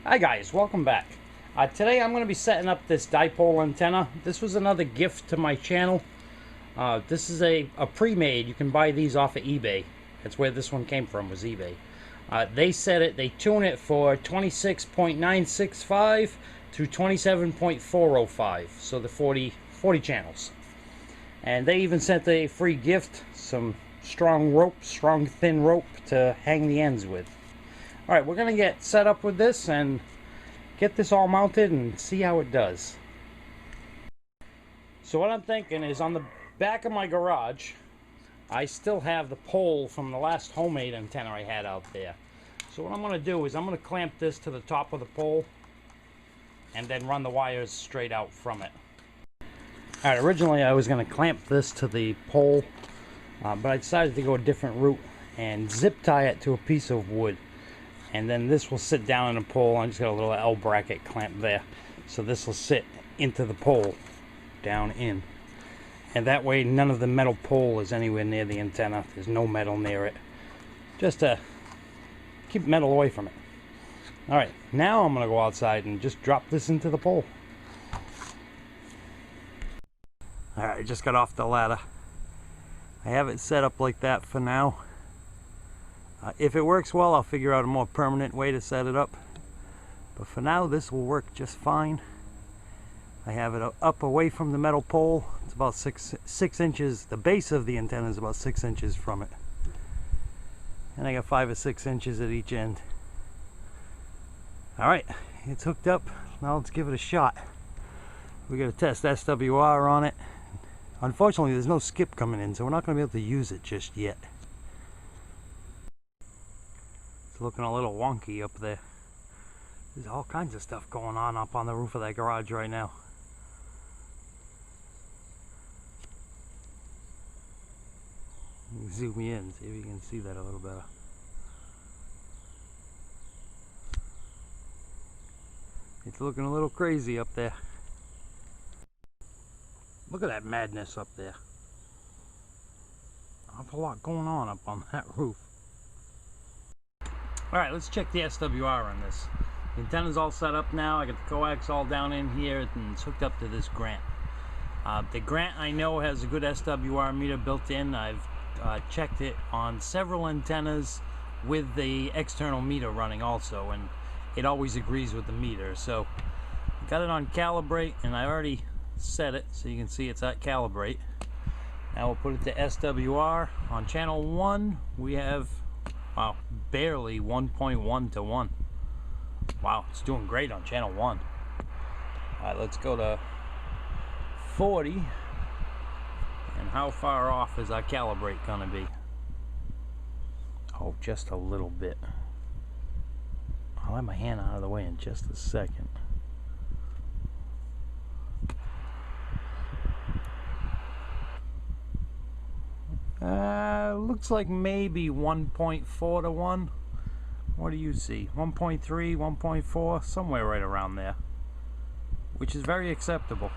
Hi guys, welcome back. Today I'm going to be setting up this dipole antenna. This was another gift to my channel. This is a pre-made. You can buy these off of eBay. That's where this one came from, was eBay. They tune it for 26.965 through 27.405. So the 40 channels. And they even sent a free gift, some strong thin rope to hang the ends with. Alright, we're going to get set up with this and get this all mounted and see how it does. So what I'm thinking is, on the back of my garage, I still have the pole from the last homemade antenna I had out there. So what I'm going to do is I'm going to clamp this to the top of the pole and then run the wires straight out from it. Alright, originally I was going to clamp this to the pole, but I decided to go a different route and zip tie it to a piece of wood. And then this will sit down in the pole. I just got a little L bracket clamp there. So this will sit into the pole, down in. And that way none of the metal pole is anywhere near the antenna. There's no metal near it. Just to keep metal away from it. Alright, now I'm going to go outside and just drop this into the pole. Alright, I just got off the ladder. I have it set up like that for now. If it works well, I'll figure out a more permanent way to set it up. But for now, this will work just fine. I have it up away from the metal pole. It's about six inches. The base of the antenna is about 6 inches from it. And I got 5 or 6 inches at each end. Alright, it's hooked up. Now let's give it a shot. We got to test SWR on it. Unfortunately, there's no skip coming in, so we're not going to be able to use it just yet. It's looking a little wonky up there. There's all kinds of stuff going on up on the roof of that garage right now. Zoom in, see if you can see that a little better. It's looking a little crazy up there. Look at that madness up there. Awful lot going on up on that roof. Alright, let's check the SWR on this. The antenna's all set up now. I got the coax all down in here and it's hooked up to this Grant. The Grant, I know, has a good SWR meter built in. I've checked it on several antennas with the external meter running also, and it always agrees with the meter. So I got it on calibrate, and I already set it so you can see it's at calibrate. Now we'll put it to SWR. On channel 1 we have, wow, barely 1.1 to 1. Wow, it's doing great on channel 1. Alright, let's go to 40. And how far off is our calibrate gonna be? Oh, just a little bit. I'll have my hand out of the way in just a second. Looks like maybe 1.4 to 1. What do you see? 1.3, 1.4, somewhere right around there. Which is very acceptable.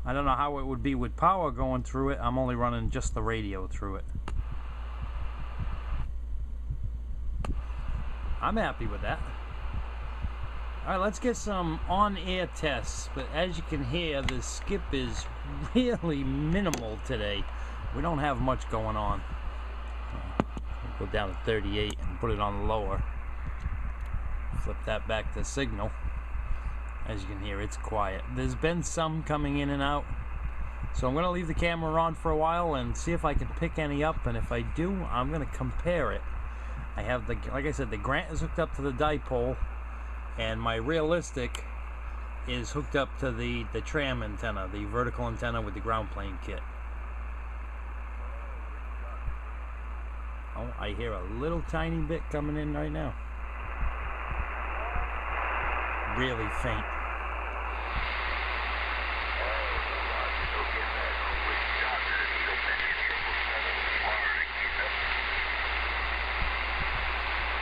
I don't know how it would be with power going through it. I'm only running just the radio through it. I'm happy with that. Alright, let's get some on-air tests. But as you can hear, the skip is really minimal today. We don't have much going on. We'll go down to 38 and put it on lower. Flip that back to signal. As you can hear, it's quiet. There's been some coming in and out. So I'm going to leave the camera on for a while and see if I can pick any up. And if I do, I'm going to compare it. I have the, like I said, the Grant is hooked up to the dipole, and my realistic is hooked up to the tram antenna, the vertical antenna with the ground plane kit. Oh, I hear a little tiny bit coming in right now. Really faint.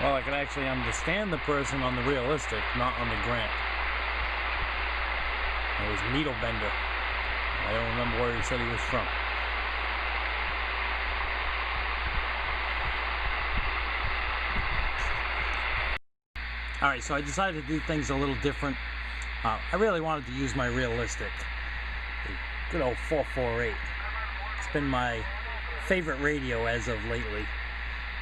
Well, I can actually understand the person on the realistic, not on the Grant. It was Needle Bender. I don't remember where he said he was from. Alright, so I decided to do things a little different. I really wanted to use my realistic, the good old 448. It's been my favorite radio as of lately.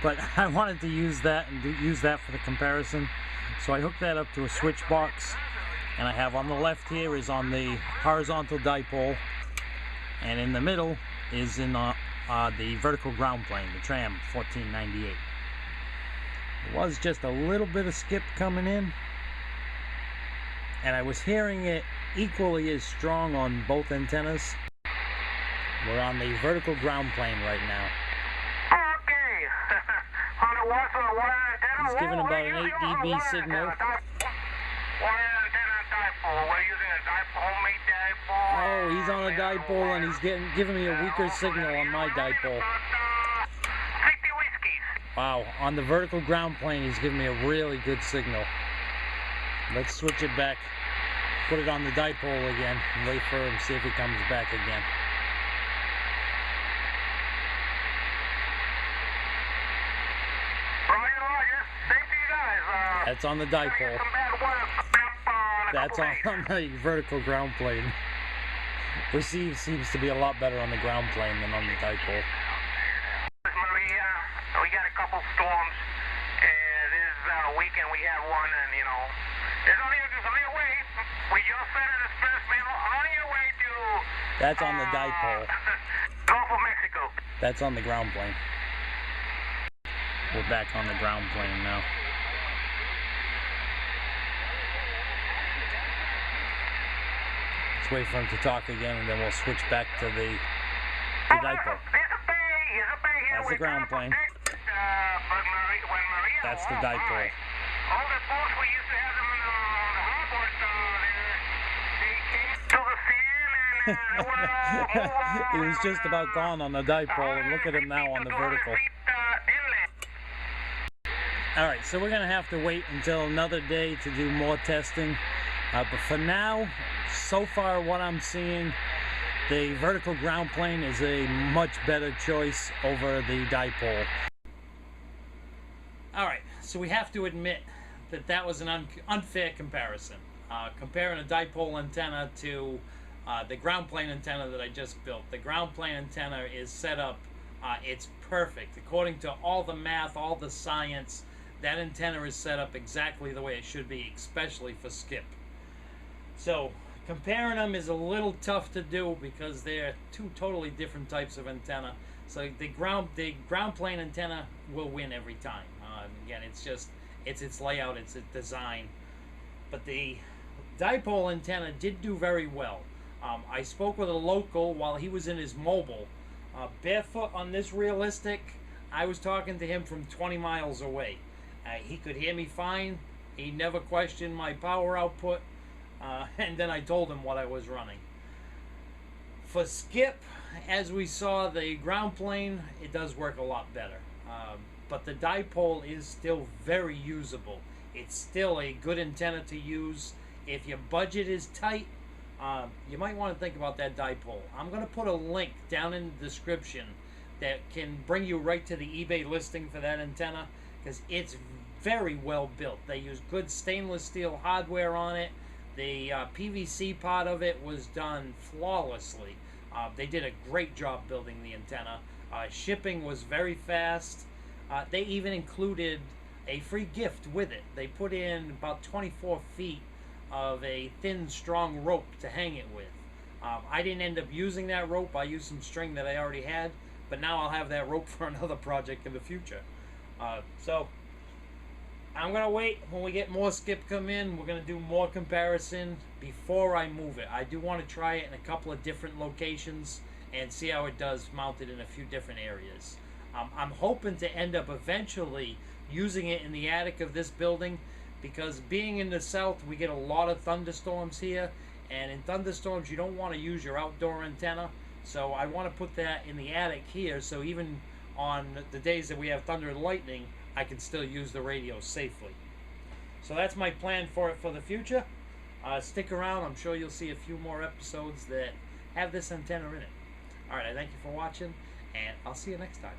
But I wanted to use that and use that for the comparison. So I hooked that up to a switch box. And I have on the left here is on the horizontal dipole. And in the middle is in the vertical ground plane, the Tram 1498. There was just a little bit of skip coming in, and I was hearing it equally as strong on both antennas. We're on the vertical ground plane right now. Okay. On the one for the wire antenna. He's giving about an 8 dB signal. Wire antenna dipole. We're using a dipole, homemade dipole. Oh, he's on a dipole and he's giving me a weaker signal on my dipole. 50 whiskeys. Wow, on the vertical ground plane he's giving me a really good signal. Let's switch it back, put it on the dipole again, and wait for him, see if he comes back again. Roger, Roger. Same to you guys. That's on the dipole. That's on the vertical ground plane. Receive seems to be a lot better on the ground plane than on the dipole. Maria, we got a couple storms. This weekend we had one, and you know, there's only a way. We just sent an express mail on your way to. That's on the dipole. Gulf of Mexico. That's on the ground plane. We're back on the ground plane now. Let's wait for him to talk again, and then we'll switch back to the dipole. That's the ground plane. That's the dipole. All the boats we used to have them in the harbor, they came to the scene and they were He was just about gone on the dipole, and look at him now on the vertical. Alright, so we're going to have to wait until another day to do more testing. But for now, so far what I'm seeing, the vertical ground plane is a much better choice over the dipole. Alright, so we have to admit that that was an unfair comparison. Comparing a dipole antenna to the ground plane antenna that I just built. The ground plane antenna is set up, it's perfect. According to all the math, all the science, that antenna is set up exactly the way it should be, especially for skip. So, comparing them is a little tough to do because they're two totally different types of antenna. So the ground plane antenna will win every time. Again, it's its layout, it's its design. But the dipole antenna did do very well. I spoke with a local while he was in his mobile. Barefoot on this realistic, I was talking to him from 20 miles away. He could hear me fine. He never questioned my power output. And then I told him what I was running. For skip, as we saw, the ground plane, it does work a lot better. But the dipole is still very usable. It's still a good antenna to use. If your budget is tight, you might want to think about that dipole. I'm going to put a link down in the description that can bring you right to the eBay listing for that antenna, because it's very well built. They use good stainless steel hardware on it. The PVC part of it was done flawlessly. They did a great job building the antenna. Shipping was very fast. They even included a free gift with it. They put in about 24 feet of a thin, strong rope to hang it with. I didn't end up using that rope. I used some string that I already had, but now I'll have that rope for another project in the future. So I'm going to wait. When we get more skip come in, we're going to do more comparison before I move it. I do want to try it in a couple of different locations and see how it does mounted in a few different areas. I'm hoping to end up eventually using it in the attic of this building, because being in the south, we get a lot of thunderstorms here, and in thunderstorms you don't want to use your outdoor antenna. So I want to put that in the attic here, so even on the days that we have thunder and lightning, I can still use the radio safely. So that's my plan for it for the future. Stick around. I'm sure you'll see a few more episodes that have this antenna in it. Alright, I thank you for watching, and I'll see you next time.